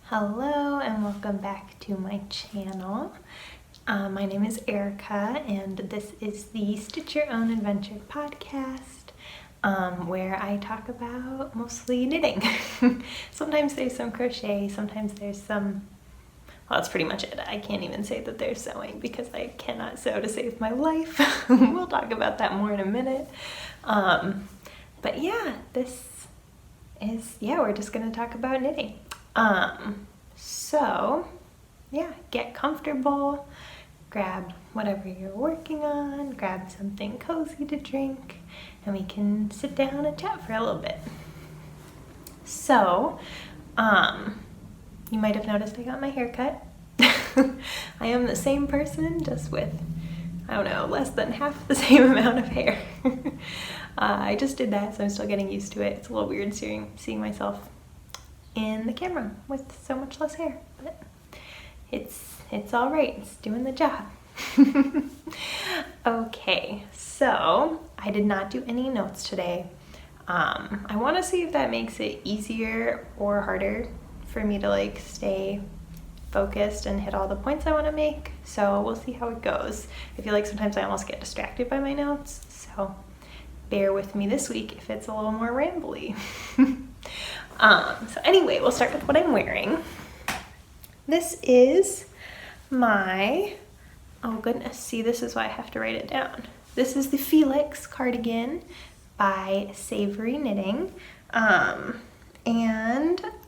Hello and welcome back to my channel. My name is Erica and this is the Stitch Your Own Adventure podcast where I talk about mostly knitting. Sometimes there's some crochet, sometimes there's some, well, that's pretty much it. I can't even say that there's sewing because I cannot sew to save my life. We'll talk about that more in a minute. But yeah, we're just gonna talk about knitting. So yeah, get comfortable, grab whatever you're working on, grab something cozy to drink, and we can sit down and chat for a little bit. So, you might have noticed I got my hair cut. I am the same person, just with, I don't know, less than half the same amount of hair. I just did that, so I'm still getting used to it. It's a little weird seeing myself in the camera with so much less hair, but it's all right. It's doing the job. Okay, so I did not do any notes today. I want to see if that makes it easier or harder for me to stay focused and hit all the points I want to make. So we'll see how it goes. I feel like sometimes I almost get distracted by my notes, so bear with me this week if it's a little more rambly. So anyway, we'll start with what I'm wearing. This is my, oh goodness, see, this is why I have to write it down. This is the Felix Cardigan by Savory Knitting, and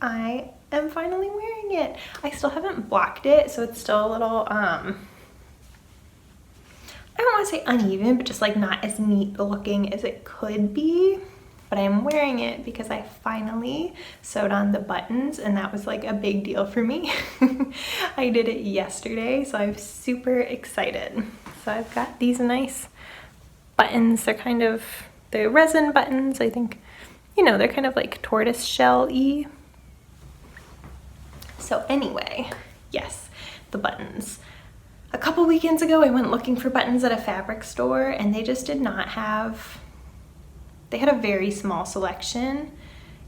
I am finally wearing it. I still haven't blocked it, so it's still a little, I don't want to say uneven, but just not as neat looking as it could be. But I'm wearing it because I finally sewed on the buttons, and that was a big deal for me. I did it yesterday, so I'm super excited. So I've got these nice buttons. They're resin buttons. I think, they're kind of tortoise shell-y. So anyway, yes, the buttons. A couple weekends ago, I went looking for buttons at a fabric store, and they just did not have, they had a very small selection,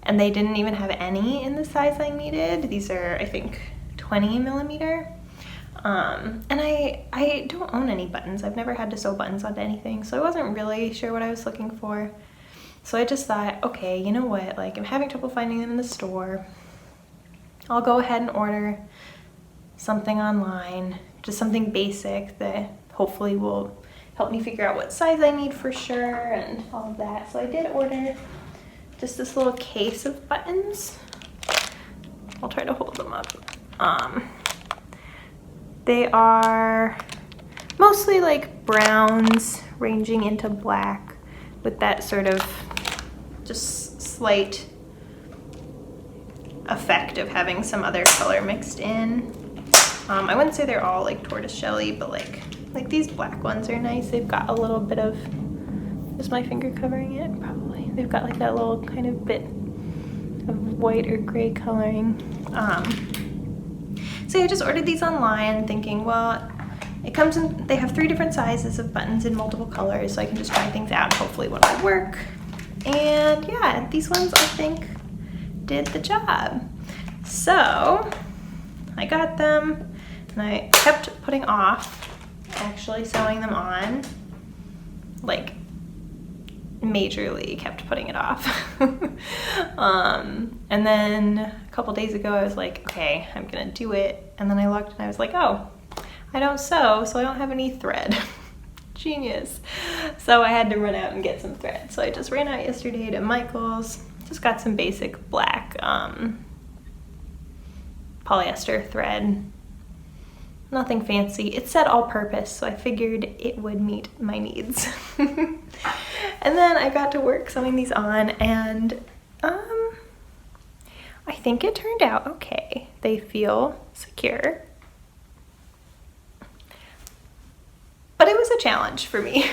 and they didn't even have any in the size I needed. These are, I think, 20 millimeter. And I don't own any buttons. I've never had to sew buttons onto anything, so I wasn't really sure what I was looking for. So I just thought, okay, you know what, I'm having trouble finding them in the store. I'll go ahead and order something online, just something basic that hopefully will help me figure out what size I need for sure and all of that. So I did order just this little case of buttons. I'll try to hold them up. They are mostly browns ranging into black with that sort of just slight effect of having some other color mixed in. I wouldn't say they're all tortoise shelly, but these black ones are nice. They've got a little bit of, is my finger covering it? Probably. They've got that little kind of bit of white or gray coloring. So I just ordered these online thinking, well, it comes in, they have 3 different sizes of buttons in multiple colors, so I can just try things out and hopefully one will work. And yeah, these ones I think did the job. So I got them and I kept putting off actually sewing them on, majorly kept putting it off. And then a couple days ago I was okay, I'm gonna do it, and then I looked and I was oh, I don't sew, so I don't have any thread. Genius. So I had to run out and get some thread. So I just ran out yesterday to Michael's, just got some basic black polyester thread. Nothing fancy. It said all-purpose, so I figured it would meet my needs. And then I got to work sewing these on, and I think it turned out okay. They feel secure. But it was a challenge for me.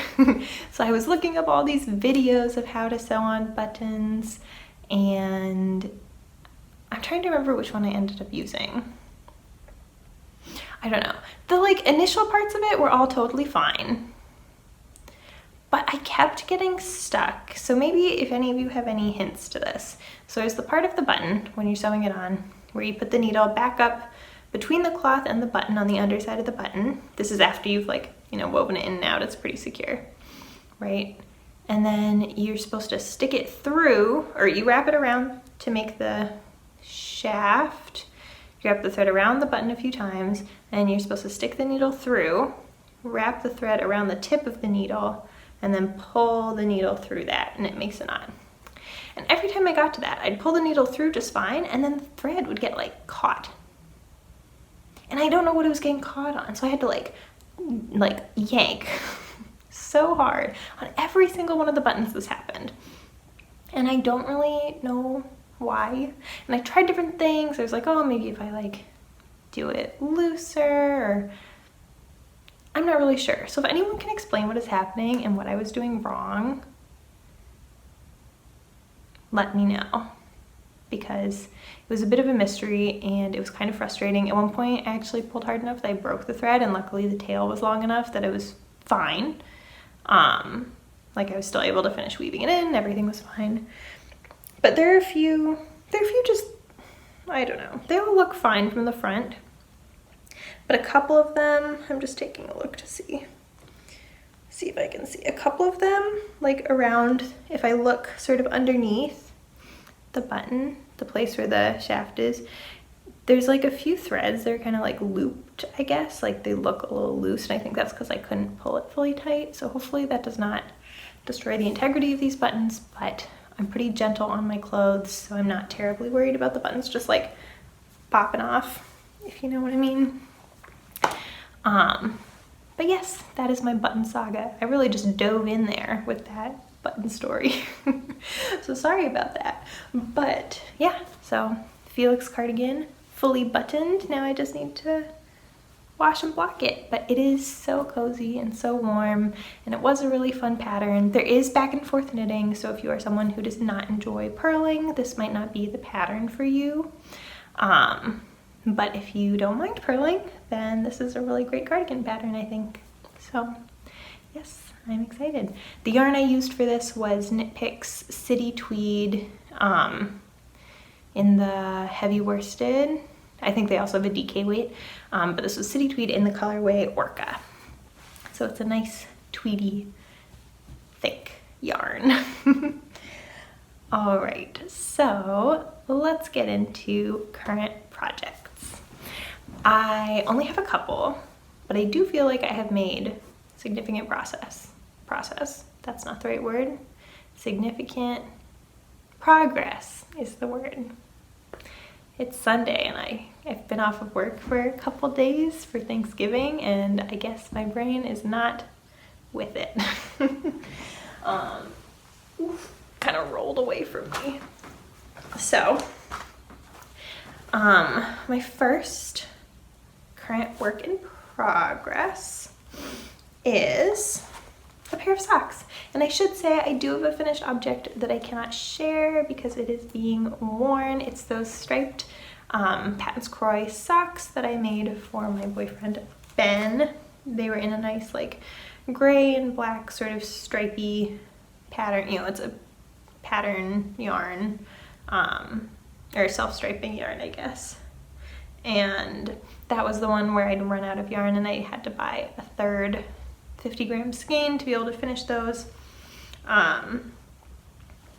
So I was looking up all these videos of how to sew on buttons, and I'm trying to remember which one I ended up using. I don't know. The initial parts of it were all totally fine, but I kept getting stuck. So maybe if any of you have any hints to this. So there's the part of the button when you're sewing it on where you put the needle back up between the cloth and the button on the underside of the button. This is after you've like, you know, woven it in and out. It's pretty secure, right? And then you're supposed to stick it through, or you wrap it around to make the shaft. You wrap the thread around the button a few times, and you're supposed to stick the needle through, wrap the thread around the tip of the needle, and then pull the needle through that, and it makes a knot. And every time I got to that, I'd pull the needle through just fine, and then the thread would get like caught. And I don't know what it was getting caught on, so I had to like yank so hard on every single one of the buttons this happened. And I don't really know why. And I tried different things. I was like, oh, maybe if I like do it looser, or I'm not really sure. So if anyone can explain what is happening and what I was doing wrong, let me know, because it was a bit of a mystery and it was kind of frustrating. At one point I actually pulled hard enough that I broke the thread, and luckily the tail was long enough that it was fine. Like I was still able to finish weaving it in, everything was fine. But there are a few just, I don't know, they all look fine from the front, but a couple of them, I'm just taking a look to see if I can see. A couple of them, like around, if I look sort of underneath the button, the place where the shaft is, there's like a few threads that are kind of like looped, I guess, like they look a little loose, and I think that's because I couldn't pull it fully tight. So hopefully that does not destroy the integrity of these buttons, but I'm pretty gentle on my clothes, so I'm not terribly worried about the buttons just like popping off, if you know what I mean. But yes, that is my button saga. I really just dove in there with that button story. So sorry about that. But yeah, so Felix Cardigan, fully buttoned. Now I just need to wash and block it, but it is so cozy and so warm, and it was a really fun pattern. There is back and forth knitting, so if you are someone who does not enjoy purling, this might not be the pattern for you. But if you don't mind purling, then this is a really great cardigan pattern, I think. So yes, I'm excited. The yarn I used for this was Knit Picks City Tweed in the heavy worsted. I think they also have a DK weight, but this was City Tweed in the colorway Orca. So it's a nice tweedy, thick yarn. All right, so let's get into current projects. I only have a couple, but I do feel like I have made significant progress, that's not the right word. Significant progress is the word. It's Sunday and I've been off of work for a couple days for Thanksgiving, and I guess my brain is not with it. Kind of rolled away from me. So, my first current work in progress is a pair of socks. And I should say I do have a finished object that I cannot share because it is being worn. It's those striped Patons Croix socks that I made for my boyfriend Ben. They were in a nice like gray and black sort of stripy pattern. You know, it's a pattern yarn, or self-striping yarn, I guess. And that was the one where I'd run out of yarn and I had to buy a third 50-gram skein to be able to finish those.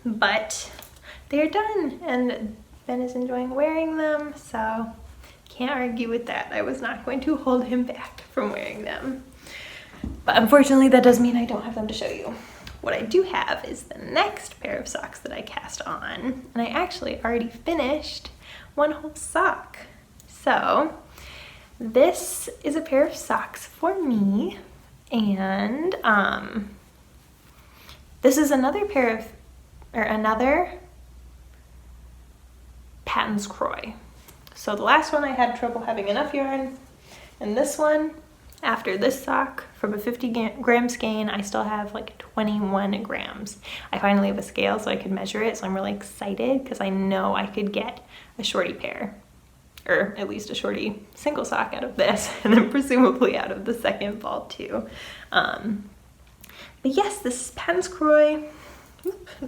But they're done and Ben is enjoying wearing them, so can't argue with that. I was not going to hold him back from wearing them. But unfortunately that does mean I don't have them to show you. What I do have is the next pair of socks that I cast on, and I actually already finished one whole sock. So this is a pair of socks for me, and this is another Patons Croix. So the last one I had trouble having enough yarn, and this one, after this sock from a 50-gram skein, I still have like 21 grams. I finally have a scale so I could measure it, so I'm really excited because I know I could get a shorty pair, or at least a shorty single sock out of this, and then presumably out of the second ball too. But yes, this is Patons Croix.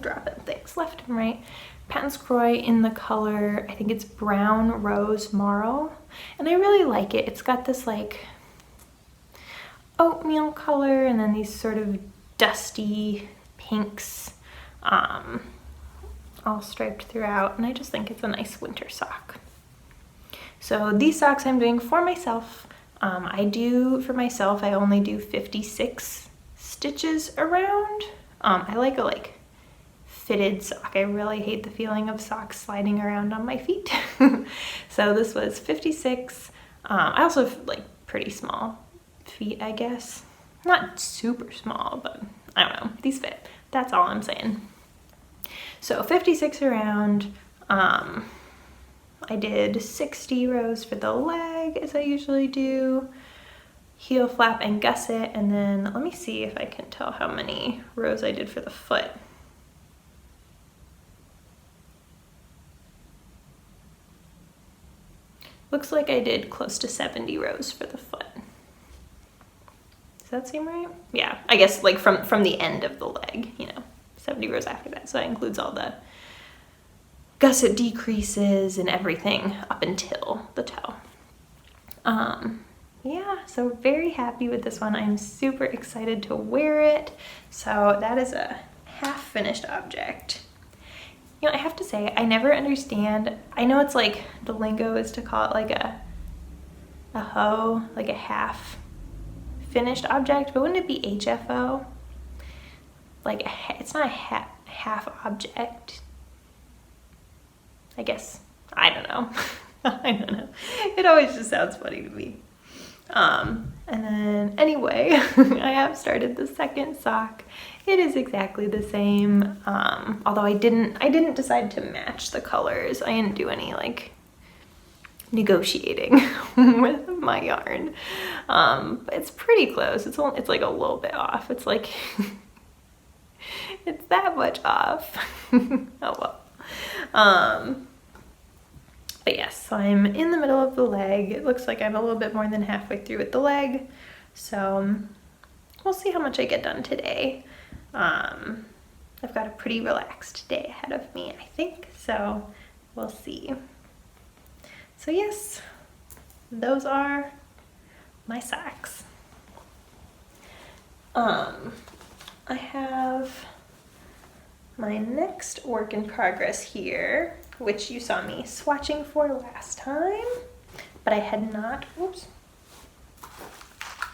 dropping things left and right. Patons Croix in the color, I think it's Brown Rose Marl, and I really like it. It's got this like oatmeal color and then these sort of dusty pinks all striped throughout, and I just think it's a nice winter sock. So these socks I'm doing for myself. I only do 56 stitches around. I like a fitted sock. I really hate the feeling of socks sliding around on my feet. So this was 56. I also have like pretty small feet, I guess. Not super small, but I don't know. These fit. That's all I'm saying. So 56 around. I did 60 rows for the leg, as I usually do, heel flap and gusset, and then let me see if I can tell how many rows I did for the foot. Looks like I did close to 70 rows for the foot. Does that seem right? Yeah, I guess like from the end of the leg, 70 rows after that. So that includes all the gusset decreases and everything up until the toe. Yeah, so very happy with this one. I'm super excited to wear it. So that is a half finished object. I have to say, I never understand. I know it's like the lingo is to call it like a hoe, like a half finished object, but wouldn't it be HFO? Like it's not a half object. I guess, I don't know. I don't know. It always just sounds funny to me. And then anyway, I have started the second sock. It is exactly the same. Although I didn't decide to match the colors. I didn't do any like negotiating with my yarn. But it's pretty close. It's like a little bit off. It's like, it's that much off. Oh well. But yes, so I'm in the middle of the leg. It looks like I'm a little bit more than halfway through with the leg. So we'll see how much I get done today. I've got a pretty relaxed day ahead of me, I think. So we'll see. So yes, those are my socks. I have my next work in progress here, which you saw me swatching for last time, but I had not, oops,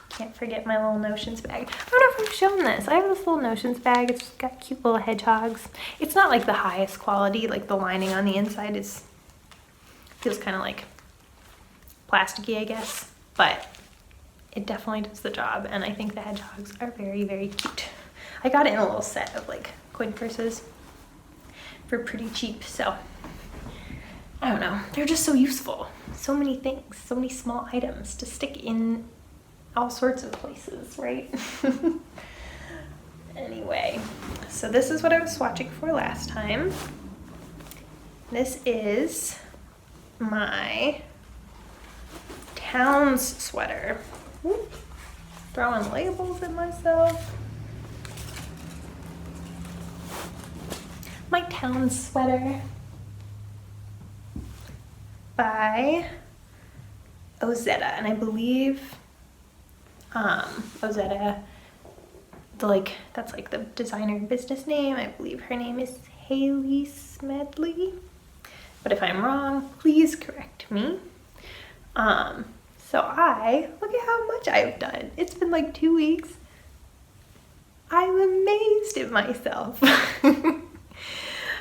can't forget my little notions bag. I don't know if I've shown this. I have this little notions bag. It's got cute little hedgehogs. It's not like the highest quality, like the lining on the inside feels kind of like plasticky, I guess, but it definitely does the job, and I think the hedgehogs are very, very cute. I got it in a little set of like coin purses for pretty cheap, so I don't know. They're just so useful. So many things, so many small items to stick in all sorts of places, right? Anyway, so this is what I was swatching for last time. This is my Towns sweater. Whoop. Throwing labels at myself. My Towns sweater by Ozetta, and I believe Ozetta, that's like the designer business name. I believe her name is Haley Smedley, but if I'm wrong, please correct me. So look at how much I've done. It's been like 2 weeks. I'm amazed at myself.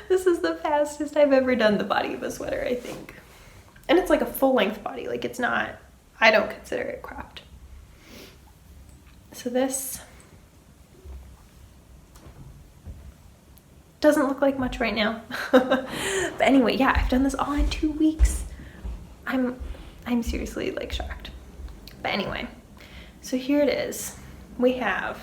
This is the fastest I've ever done the body of a sweater, I think. And it's like a full length body, like it's not, I don't consider it cropped. So this doesn't look like much right now. But anyway, yeah, I've done this all in 2 weeks. I'm seriously like shocked. But anyway, so here it is. We have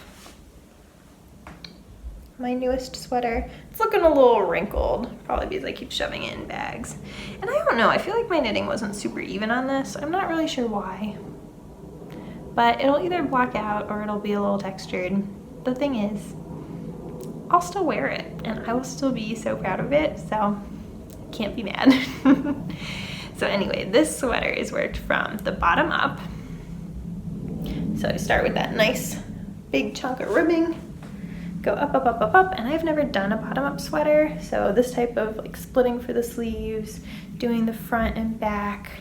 my newest sweater. It's looking a little wrinkled, probably because I keep shoving it in bags. And I don't know, I feel like my knitting wasn't super even on this. I'm not really sure why. But it'll either block out or it'll be a little textured. The thing is, I'll still wear it and I will still be so proud of it, so can't be mad. So anyway, this sweater is worked from the bottom up. So I start with that nice big chunk of ribbing, go up, up, up, up, up, and I've never done a bottom up sweater, so this type of like splitting for the sleeves, doing the front and back,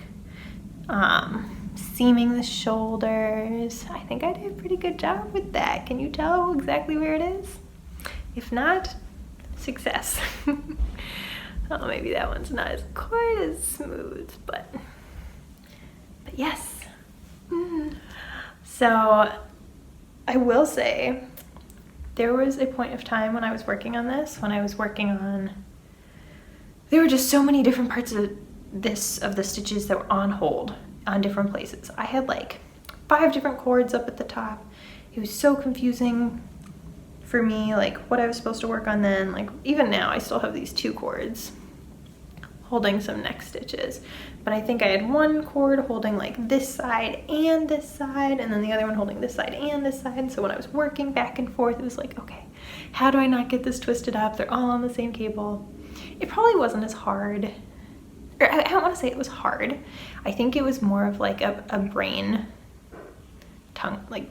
seaming the shoulders. I think I did a pretty good job with that. Can you tell exactly where it is? If not, success. Oh, maybe that one's not as quite as smooth, but yes. So I will say there was a point of time when I was working on this, there were just so many different parts of the stitches that were on hold on different places. I had like 5 different cords up at the top. It was so confusing for me, like what I was supposed to work on then. Like even now I still have these 2 cords holding some neck stitches, but I think I had 1 cord holding like this side, and then the other one holding this side and this side. And so when I was working back and forth, it was like, okay, how do I not get this twisted up? They're all on the same cable. It probably wasn't as hard, or I don't want to say it was hard. I think it was more of like a brain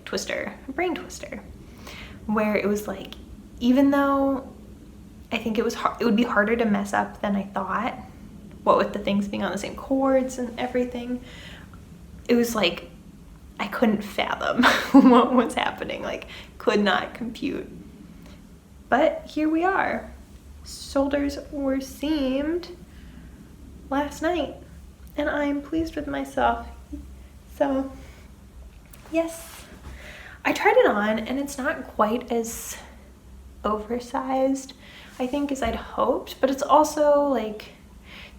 twister, where it was like, even though I think it would be harder to mess up than I thought, what with the things being on the same cords and everything, it was like I couldn't fathom what was happening, like could not compute. But here we are. Shoulders were seamed last night and I'm pleased with myself. So yes, I tried it on and it's not quite as oversized, I think, as I'd hoped, but it's also like,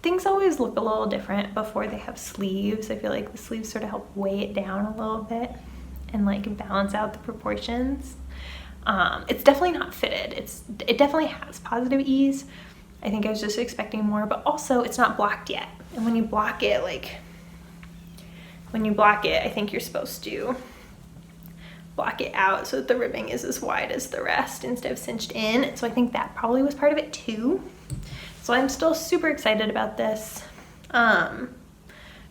things always look a little different before they have sleeves. I feel like the sleeves sort of help weigh it down a little bit and like balance out the proportions. It's definitely not fitted. It definitely has positive ease. I think I was just expecting more, but also it's not blocked yet. And when you block it, I think you're supposed to block it out so that the ribbing is as wide as the rest instead of cinched in. So I think that probably was part of it too. So I'm still super excited about this. Right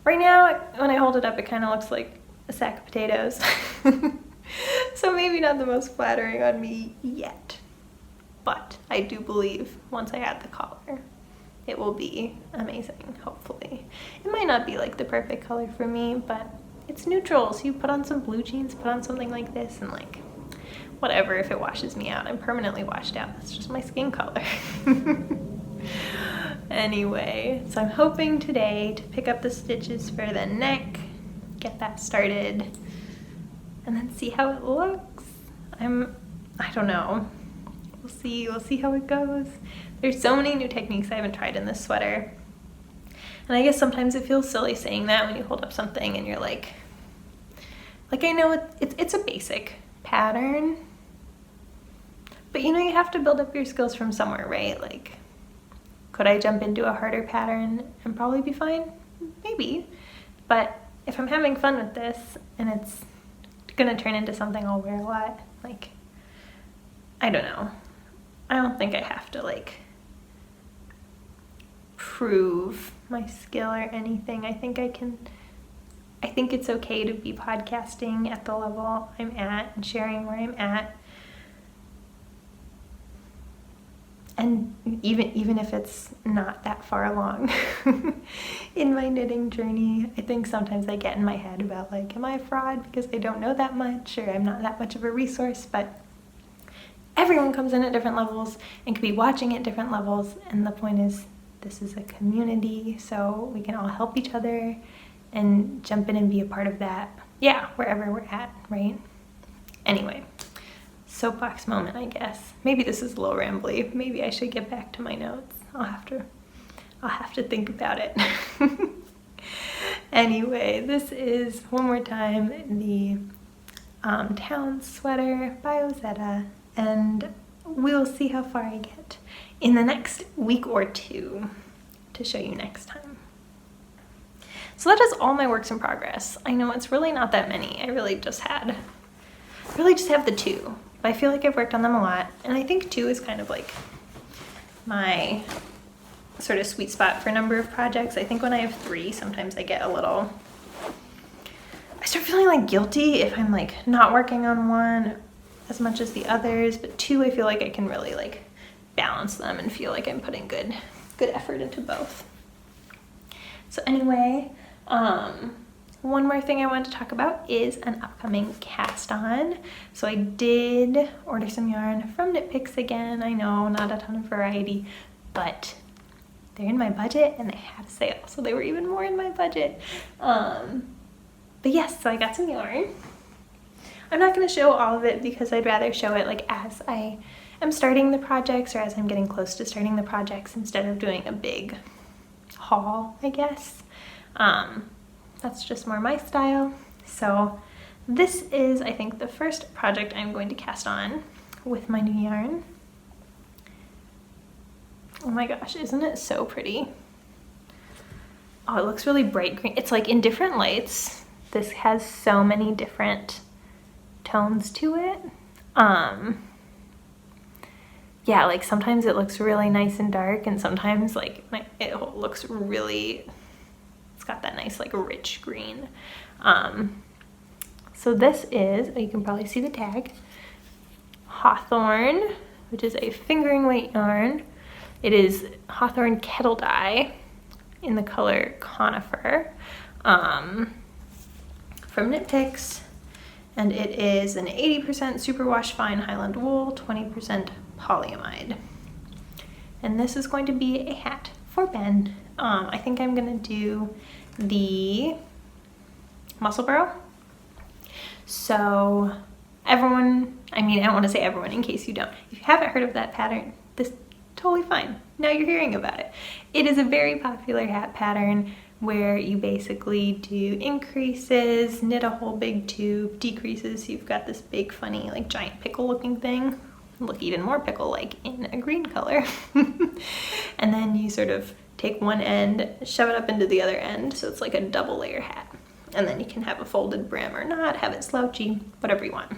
now, when I hold it up, it kind of looks like a sack of potatoes. So maybe not the most flattering on me yet. But I do believe once I add the collar, it will be amazing, hopefully. It might not be like the perfect color for me, but it's neutral. So you put on some blue jeans, put on something like this, and like, whatever, if it washes me out, I'm permanently washed out. That's just my skin color. Anyway, so I'm hoping today to pick up the stitches for the neck, get that started, and then see how it looks. I don't know. We'll see how it goes. There's so many new techniques I haven't tried in this sweater. And I guess sometimes it feels silly saying that when you hold up something and you're like I know it's a basic pattern, but you know, you have to build up your skills from somewhere, right? Like, could I jump into a harder pattern and probably be fine? Maybe. But if I'm having fun with this and it's gonna turn into something I'll wear a lot, like, I don't know. I don't think I have to like prove my skill or anything. I think it's okay to be podcasting at the level I'm at and sharing where I'm at. And even if it's not that far along in my knitting journey, I think sometimes I get in my head about like, am I a fraud because I don't know that much, or I'm not that much of a resource? But everyone comes in at different levels and could be watching at different levels. And the point is, this is a community, so we can all help each other and jump in and be a part of that. Yeah, wherever we're at, right? Anyway. Soapbox moment, I guess. Maybe this is a little rambly. Maybe I should get back to my notes. I'll have to think about it. Anyway, this is, one more time, the Town Sweater by Ozetta, and we'll see how far I get in the next week or two to show you next time. So that is all my works in progress. I know it's really not that many. I really just have the 2. but I feel like I've worked on them a lot. And I think 2 is kind of like my sort of sweet spot for number of projects. I think when I have 3, sometimes I get a little, I start feeling like guilty if I'm like not working on one as much as the others, but 2, I feel like I can really like balance them and feel like I'm putting good effort into both. So anyway, one more thing I wanted to talk about is an upcoming cast on. So I did order some yarn from Knit Picks again. I know, not a ton of variety, but they're in my budget and they had a sale, so they were even more in my budget. But yes, so I got some yarn. I'm not going to show all of it because I'd rather show it like as I am starting the projects or as I'm getting close to starting the projects instead of doing a big haul, I guess. That's just more my style. So this is, I think, the first project I'm going to cast on with my new yarn. Oh my gosh, isn't it so pretty? Oh, it looks really bright green. It's like in different lights. This has so many different tones to it. Yeah, like sometimes it looks really nice and dark, and sometimes like it looks really, it's got that nice like rich green. So this is, you can probably see the tag, Hawthorn, which is a fingering weight yarn. It is Hawthorn kettle dye in the color Conifer, from Knit Picks, and it is an 80% superwash fine Highland wool, 20% polyamide. And this is going to be a hat for Ben. I think I'm gonna do the muscle burrow. So everyone, I mean, I don't want to say everyone in case you don't. If you haven't heard of that pattern, this is totally fine. Now you're hearing about it. It is a very popular hat pattern where you basically do increases, knit a whole big tube, decreases, so you've got this big funny like giant pickle looking thing, look even more pickle like in a green color. And then you sort of take one end, shove it up into the other end, so it's like a double layer hat. And then you can have a folded brim or not, have it slouchy, whatever you want.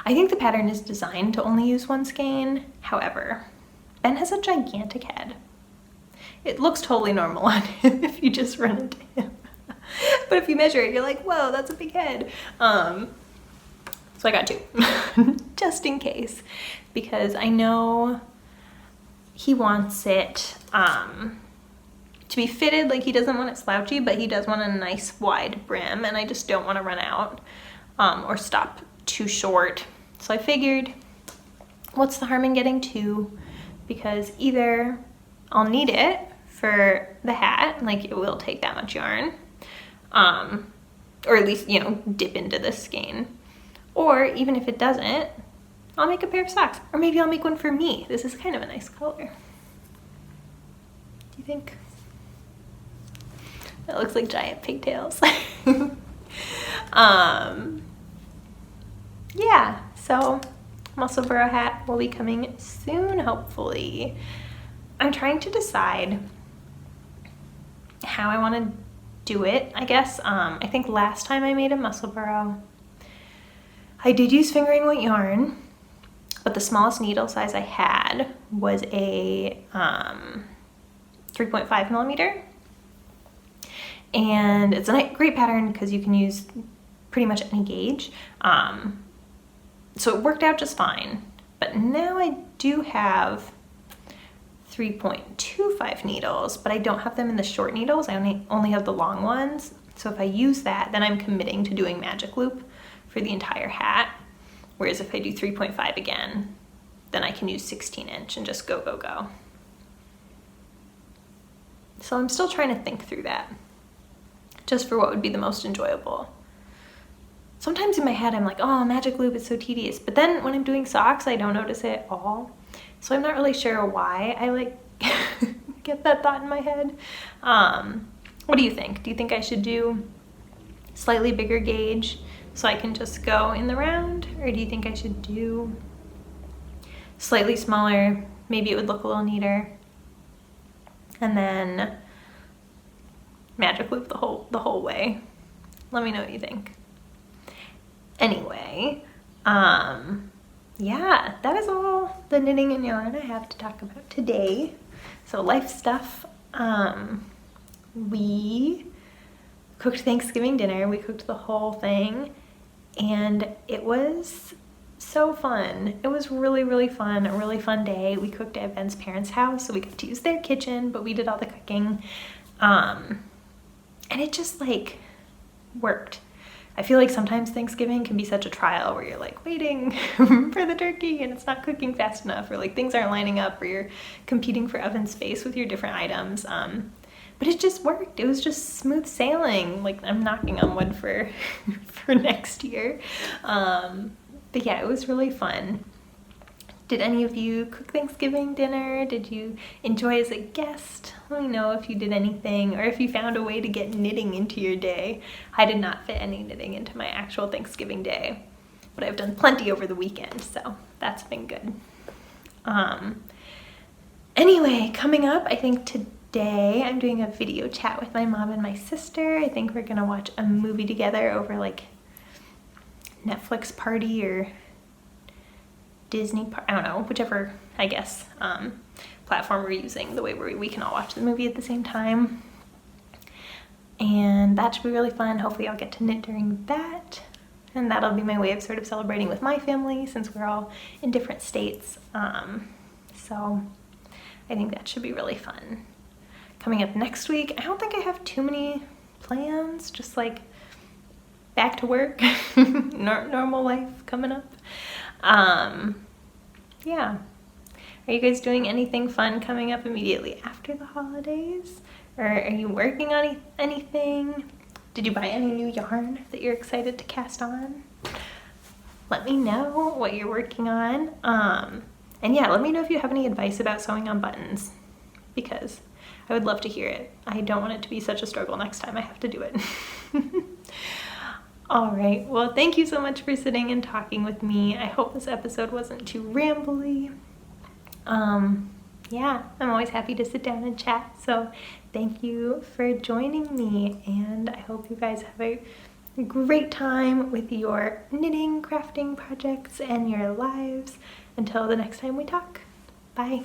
I think the pattern is designed to only use one skein. However, Ben has a gigantic head. It looks totally normal on him if you just run into him. But if you measure it, you're like, whoa, that's a big head. So I got 2, just in case, because I know he wants it to be fitted, like he doesn't want it slouchy, but he does want a nice wide brim, and I just don't want to run out or stop too short. So I figured, what's the harm in getting 2? Because either I'll need it for the hat, like it will take that much yarn, or at least, you know, dip into this skein. Or even if it doesn't, I'll make a pair of socks, or maybe I'll make one for me. This is kind of a nice color. Do you think? That looks like giant pigtails. Yeah, so muscle burrow hat will be coming soon, hopefully. I'm trying to decide how I want to do it, I guess. I think last time I made a muscle burrow, I did use fingering weight yarn, but the smallest needle size I had was a 3.5 millimeter. And it's a great pattern because you can use pretty much any gauge. So it worked out just fine. But now I do have 3.25 needles, but I don't have them in the short needles. I only have the long ones. So if I use that, then I'm committing to doing magic loop for the entire hat. Whereas if I do 3.5 again, then I can use 16" and just go, go, go. So I'm still trying to think through that, just for what would be the most enjoyable. Sometimes in my head I'm like, oh, magic loop is so tedious, but then when I'm doing socks I don't notice it at all. So I'm not really sure why I like get that thought in my head. What do you think? Do you think I should do slightly bigger gauge so I can just go in the round, or do you think I should do slightly smaller? Maybe it would look a little neater, and then magic loop the whole way. Let me know what you think. Anyway, Yeah, that is all the knitting and yarn I have to talk about today. So life stuff. We cooked Thanksgiving dinner. We cooked the whole thing, and it was so fun. It was really, really fun, a really fun day. We cooked at Ben's parents' house, so we got to use their kitchen, but we did all the cooking. And it just like worked. I feel like sometimes Thanksgiving can be such a trial where you're like waiting for the turkey and it's not cooking fast enough, or like things aren't lining up, or you're competing for oven space with your different items. But it just worked. It was just smooth sailing. Like, I'm knocking on wood for for next year. But yeah, it was really fun. Did any of you cook Thanksgiving dinner? Did you enjoy as a guest? Let me know if you did anything, or if you found a way to get knitting into your day. I did not fit any knitting into my actual Thanksgiving day, but I've done plenty over the weekend, so that's been good. Anyway, coming up, I think today I'm doing a video chat with my mom and my sister. I think we're gonna watch a movie together over like Netflix party or Disney, I don't know, whichever, I guess, platform we're using, the way where we can all watch the movie at the same time. And that should be really fun. Hopefully I'll get to knit during that. And that'll be my way of sort of celebrating with my family, since we're all in different states. So I think that should be really fun. Coming up next week, I don't think I have too many plans, just like back to work, normal life coming up. Yeah. Are you guys doing anything fun coming up immediately after the holidays? Or are you working on anything? Did you buy any new yarn that you're excited to cast on? Let me know what you're working on. And yeah, let me know if you have any advice about sewing on buttons, because I would love to hear it. I don't want it to be such a struggle next time I have to do it. All right, well, thank you so much for sitting and talking with me. I hope this episode wasn't too rambly. Yeah, I'm always happy to sit down and chat, so thank you for joining me, and I hope you guys have a great time with your knitting, crafting projects, and your lives. Until the next time we talk, bye.